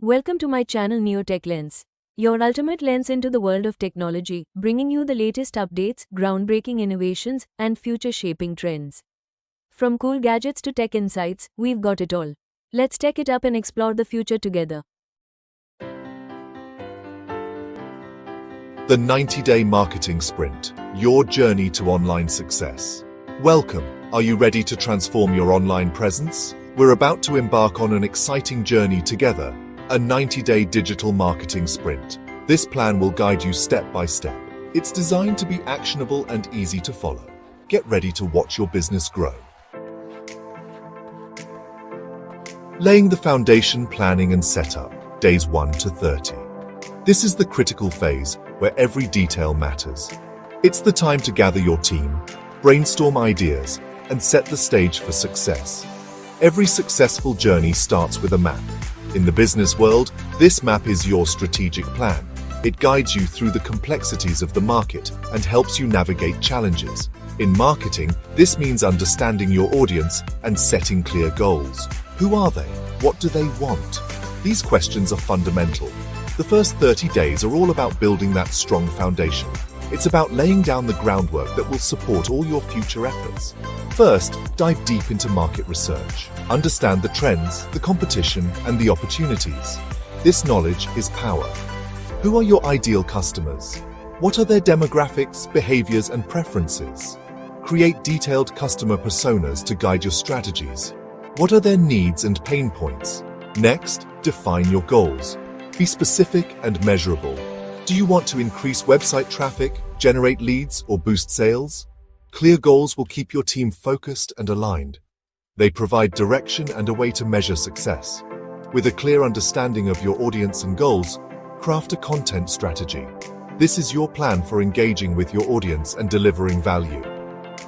Welcome to my channel NeoTech-Lens, your ultimate lens into the world of technology, bringing you the latest updates, groundbreaking innovations, and future-shaping trends. From cool gadgets to tech insights, we've got it all. Let's tech it up and explore the future together. The 90-Day Marketing Sprint, your journey to online success. Welcome. Are you ready to transform your online presence? We're about to embark on an exciting journey together, a 90-day digital marketing sprint. This plan will guide you step by step. It's designed to be actionable and easy to follow. Get ready to watch your business grow. Laying the foundation, planning and setup, days 1 to 30. This is the critical phase where every detail matters. It's the time to gather your team, brainstorm ideas, and set the stage for success. Every successful journey starts with a map. In the business world, this map is your strategic plan. It guides you through the complexities of the market and helps you navigate challenges. In marketing, this means understanding your audience and setting clear goals. Who are they? What do they want? These questions are fundamental. The first 30 days are all about building that strong foundation. It's about laying down the groundwork that will support all your future efforts. First, dive deep into market research. Understand the trends, the competition, and the opportunities. This knowledge is power. Who are your ideal customers? What are their demographics, behaviors, and preferences? Create detailed customer personas to guide your strategies. What are their needs and pain points? Next, define your goals. Be specific and measurable. Do you want to increase website traffic, generate leads, or boost sales? Clear goals will keep your team focused and aligned. They provide direction and a way to measure success. With a clear understanding of your audience and goals, craft a content strategy. This is your plan for engaging with your audience and delivering value.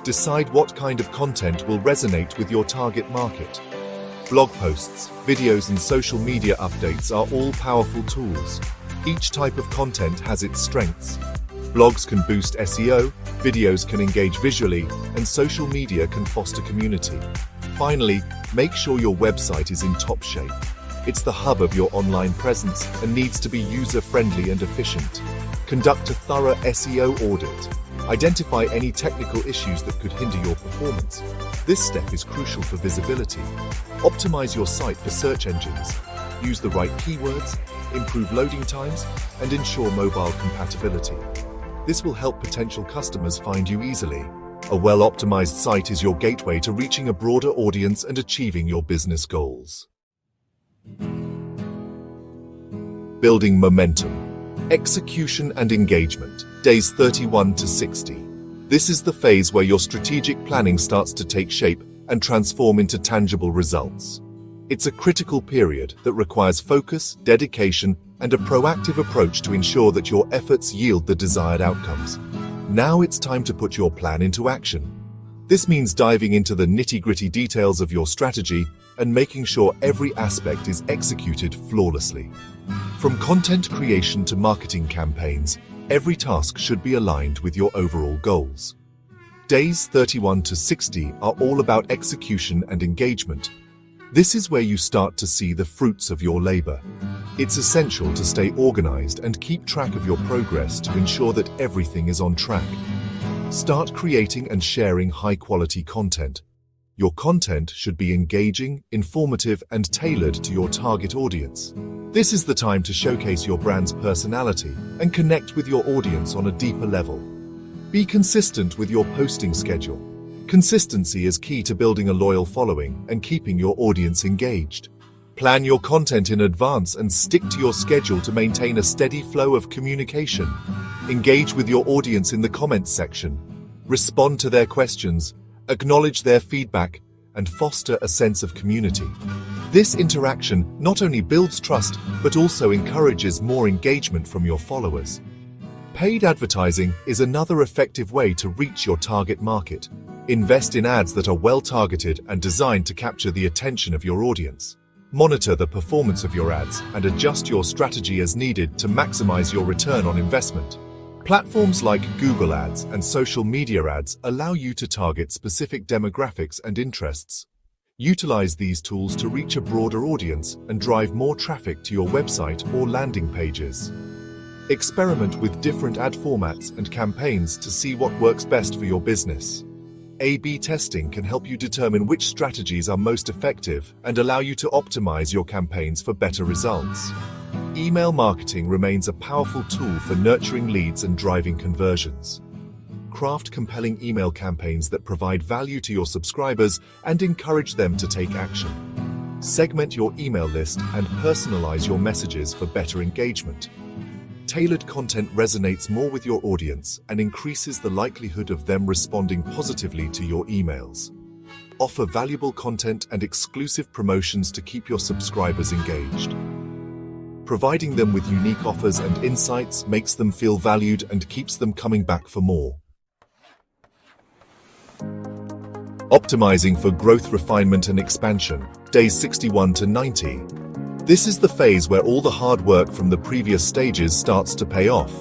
Decide what kind of content will resonate with your target market. Blog posts, videos, and social media updates are all powerful tools. Each type of content has its strengths. Blogs can boost SEO, videos can engage visually, and social media can foster community. Finally, make sure your website is in top shape. It's the hub of your online presence and needs to be user-friendly and efficient. Conduct a thorough SEO audit. Identify any technical issues that could hinder your performance. This step is crucial for visibility. Optimize your site for search engines. Use the right keywords, improve loading times, and ensure mobile compatibility. This will help potential customers find you easily. A well-optimized site is your gateway to reaching a broader audience and achieving your business goals. Building momentum. Execution and engagement, days 31 to 60. This is the phase where your strategic planning starts to take shape and transform into tangible results. It's a critical period that requires focus, dedication, and a proactive approach to ensure that your efforts yield the desired outcomes. Now it's time to put your plan into action. This means diving into the nitty-gritty details of your strategy and making sure every aspect is executed flawlessly. From content creation to marketing campaigns, every task should be aligned with your overall goals. Days 31 to 60 are all about execution and engagement. This is where you start to see the fruits of your labor. It's essential to stay organized and keep track of your progress to ensure that everything is on track. Start creating and sharing high-quality content. Your content should be engaging, informative, and tailored to your target audience. This is the time to showcase your brand's personality and connect with your audience on a deeper level. Be consistent with your posting schedule. Consistency is key to building a loyal following and keeping your audience engaged. Plan your content in advance and stick to your schedule to maintain a steady flow of communication. Engage with your audience in the comments section. Respond to their questions, acknowledge their feedback, and foster a sense of community. This interaction not only builds trust, but also encourages more engagement from your followers. Paid advertising is another effective way to reach your target market. Invest in ads that are well-targeted and designed to capture the attention of your audience. Monitor the performance of your ads and adjust your strategy as needed to maximize your return on investment. Platforms like Google Ads and social media ads allow you to target specific demographics and interests. Utilize these tools to reach a broader audience and drive more traffic to your website or landing pages. Experiment with different ad formats and campaigns to see what works best for your business. A/B testing can help you determine which strategies are most effective and allow you to optimize your campaigns for better results. Email marketing remains a powerful tool for nurturing leads and driving conversions. Craft compelling email campaigns that provide value to your subscribers and encourage them to take action. Segment your email list and personalize your messages for better engagement. Tailored content resonates more with your audience and increases the likelihood of them responding positively to your emails. Offer valuable content and exclusive promotions to keep your subscribers engaged. Providing them with unique offers and insights makes them feel valued and keeps them coming back for more. Optimizing for growth, refinement, and expansion, days 61 to 90. This is the phase where all the hard work from the previous stages starts to pay off.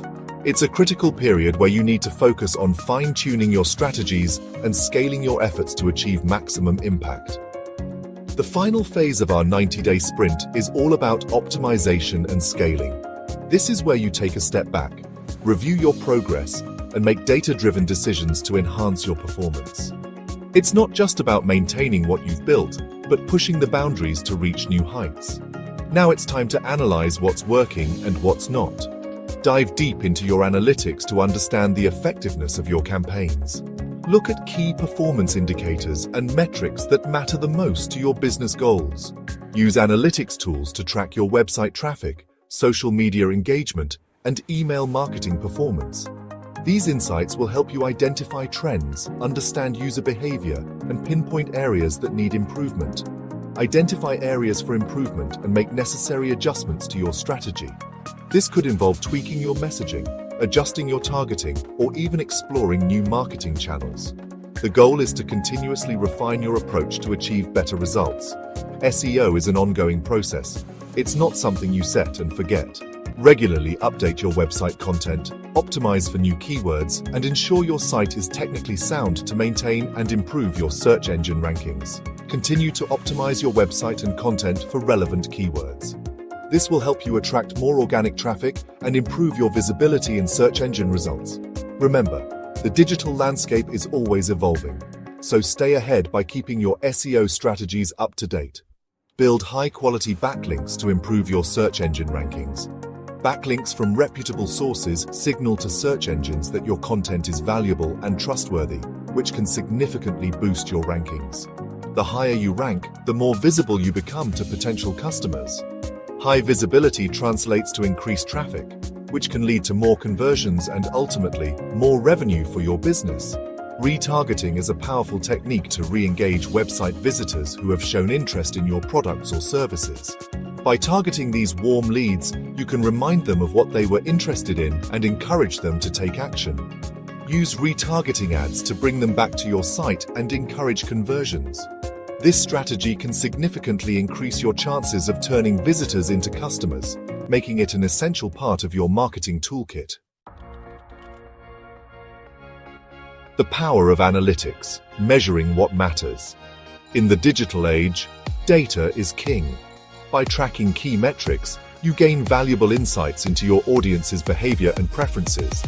It's a critical period where you need to focus on fine-tuning your strategies and scaling your efforts to achieve maximum impact. The final phase of our 90-day sprint is all about optimization and scaling. This is where you take a step back, review your progress, and make data-driven decisions to enhance your performance. It's not just about maintaining what you've built, but pushing the boundaries to reach new heights. Now it's time to analyze what's working and what's not. Dive deep into your analytics to understand the effectiveness of your campaigns. Look at key performance indicators and metrics that matter the most to your business goals. Use analytics tools to track your website traffic, social media engagement, and email marketing performance. These insights will help you identify trends, understand user behavior, and pinpoint areas that need improvement. Identify areas for improvement and make necessary adjustments to your strategy. This could involve tweaking your messaging, adjusting your targeting, or even exploring new marketing channels. The goal is to continuously refine your approach to achieve better results. SEO is an ongoing process. It's not something you set and forget. Regularly update your website content, optimize for new keywords, and ensure your site is technically sound to maintain and improve your search engine rankings. Continue to optimize your website and content for relevant keywords. This will help you attract more organic traffic and improve your visibility in search engine results. Remember, the digital landscape is always evolving, so stay ahead by keeping your SEO strategies up to date. Build high-quality backlinks to improve your search engine rankings. Backlinks from reputable sources signal to search engines that your content is valuable and trustworthy, which can significantly boost your rankings. The higher you rank, the more visible you become to potential customers. High visibility translates to increased traffic, which can lead to more conversions and ultimately more revenue for your business. Retargeting is a powerful technique to re-engage website visitors who have shown interest in your products or services. By targeting these warm leads, you can remind them of what they were interested in and encourage them to take action. Use retargeting ads to bring them back to your site and encourage conversions. This strategy can significantly increase your chances of turning visitors into customers, making it an essential part of your marketing toolkit. The power of analytics, measuring what matters. In the digital age, data is king. By tracking key metrics, you gain valuable insights into your audience's behavior and preferences.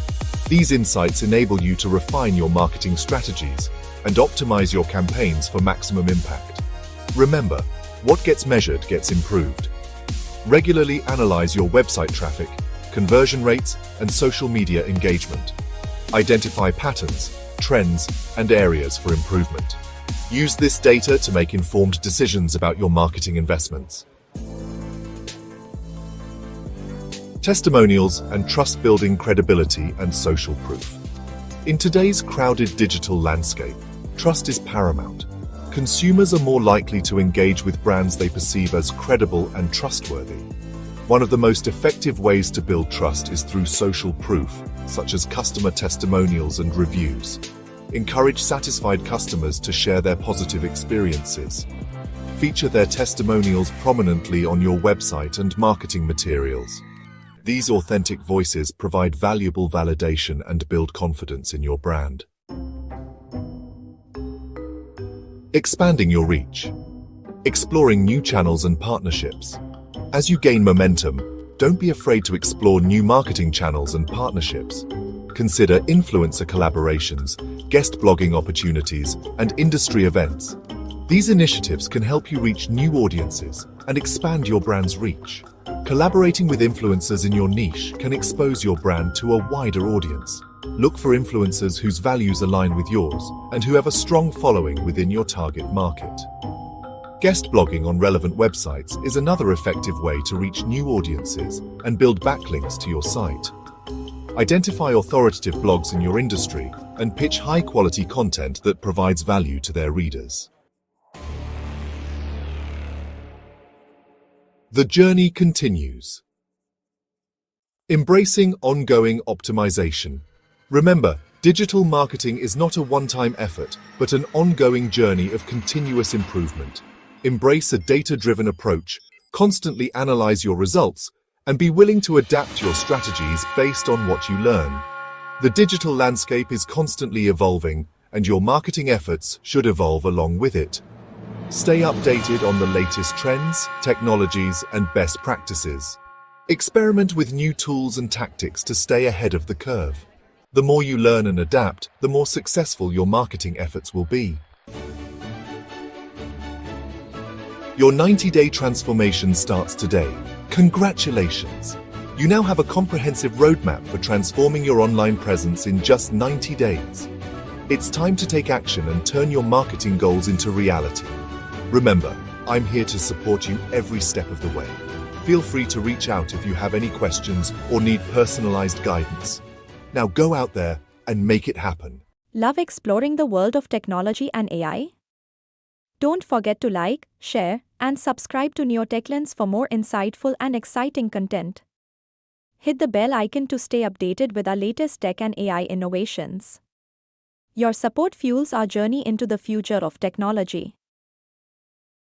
These insights enable you to refine your marketing strategies and optimize your campaigns for maximum impact. Remember, what gets measured gets improved. Regularly analyze your website traffic, conversion rates, and social media engagement. Identify patterns, trends, and areas for improvement. Use this data to make informed decisions about your marketing investments. Testimonials and trust-building credibility and social proof. In today's crowded digital landscape, trust is paramount. Consumers are more likely to engage with brands they perceive as credible and trustworthy. One of the most effective ways to build trust is through social proof, such as customer testimonials and reviews. Encourage satisfied customers to share their positive experiences. Feature their testimonials prominently on your website and marketing materials. These authentic voices provide valuable validation and build confidence in your brand. Expanding your reach. Exploring new channels and partnerships. As you gain momentum, don't be afraid to explore new marketing channels and partnerships. Consider influencer collaborations, guest blogging opportunities, and industry events. These initiatives can help you reach new audiences and expand your brand's reach. Collaborating with influencers in your niche can expose your brand to a wider audience. Look for influencers whose values align with yours and who have a strong following within your target market. Guest blogging on relevant websites is another effective way to reach new audiences and build backlinks to your site. Identify authoritative blogs in your industry and pitch high-quality content that provides value to their readers. The journey continues. Embracing ongoing optimization. Remember, digital marketing is not a one-time effort, but an ongoing journey of continuous improvement. Embrace a data-driven approach, constantly analyze your results, and be willing to adapt your strategies based on what you learn. The digital landscape is constantly evolving, and your marketing efforts should evolve along with it. Stay updated on the latest trends, technologies, and best practices. Experiment with new tools and tactics to stay ahead of the curve. The more you learn and adapt, the more successful your marketing efforts will be. Your 90-day transformation starts today. Congratulations! You now have a comprehensive roadmap for transforming your online presence in just 90 days. It's time to take action and turn your marketing goals into reality. Remember, I'm here to support you every step of the way. Feel free to reach out if you have any questions or need personalized guidance. Now go out there and make it happen. Love exploring the world of technology and AI? Don't forget to like, share, and subscribe to NeoTech-Lens for more insightful and exciting content. Hit the bell icon to stay updated with our latest tech and AI innovations. Your support fuels our journey into the future of technology.